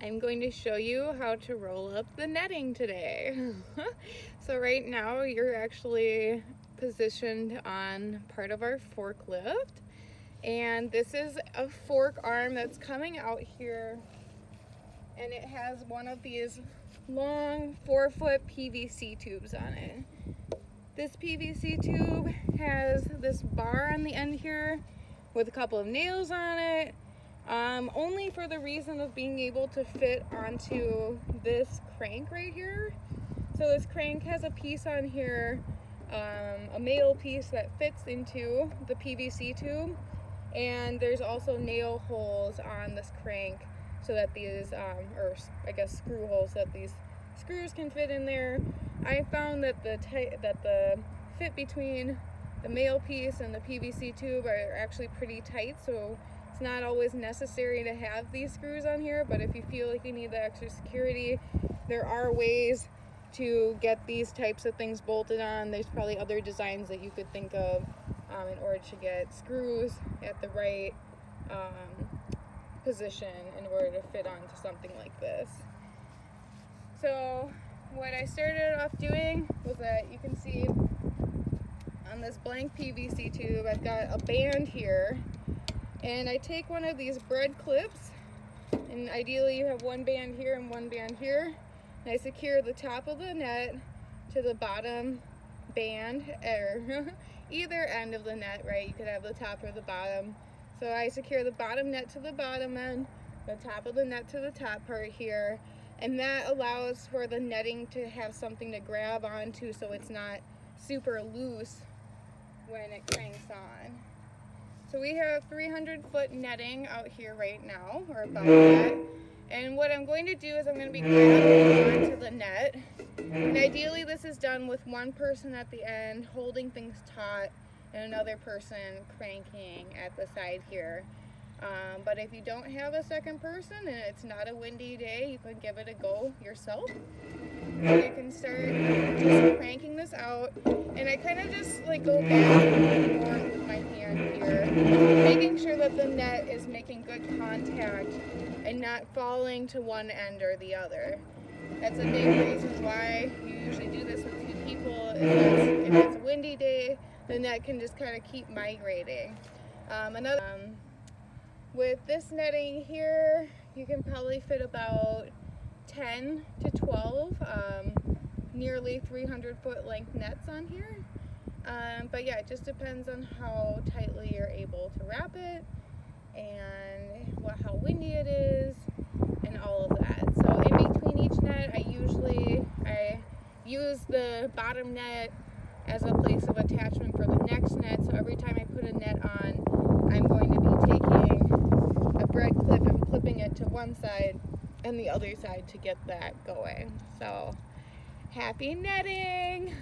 I'm going to show you how to roll up the netting today. So right now you're actually positioned on part of our forklift, and this is a fork arm that's coming out here, and it has one of these long 4-foot PVC tubes on it. This PVC tube has this bar on the end here with a couple of nails on it, only for the reason of being able to fit onto this crank right here. So this crank has a piece on here, a male piece that fits into the PVC tube, and there's also nail holes on this crank so that these, or I guess screw holes, so that these screws can fit in there. I found that the fit between the male piece and the PVC tube are actually pretty tight, so it's not always necessary to have these screws on here, but if you feel like you need the extra security, there are ways to get these types of things bolted on. There's probably other designs that you could think of in order to get screws at the right position in order to fit onto something like this. So what I started off doing was that you can see on this blank PVC tube, I've got a band here, and I take one of these bread clips, and ideally you have one band here and one band here, and I secure the top of the net to the bottom band, or either end of the net, right? You could have the top or the bottom. So I secure the bottom net to the bottom end, the top of the net to the top part here, and that allows for the netting to have something to grab onto so it's not super loose when it cranks on. So we have 300-foot netting out here right now, or about that. And what I'm going to do is I'm going to be grabbing onto the net. And ideally this is done with one person at the end holding things taut and another person cranking at the side here. But if you don't have a second person and it's not a windy day, you can give it a go yourself. So you can start just cranking this out, and I kind of just like go back and forth with my hand here, making sure that the net is making good contact and not falling to one end or the other. That's a big reason why you usually do this with two people. If it's a windy day, the net can just kind of keep migrating. With this netting here, you can probably fit about 10 to 12 nearly 300-foot length nets on here. But yeah, it just depends on how tightly you're able to wrap it and how windy it is and all of that. So in between each net, I use the bottom net as a place of attachment for the next net. So every time I put a net on, I'm going to be taking a bread clip and clipping it to one side and the other side to get that going. So happy netting!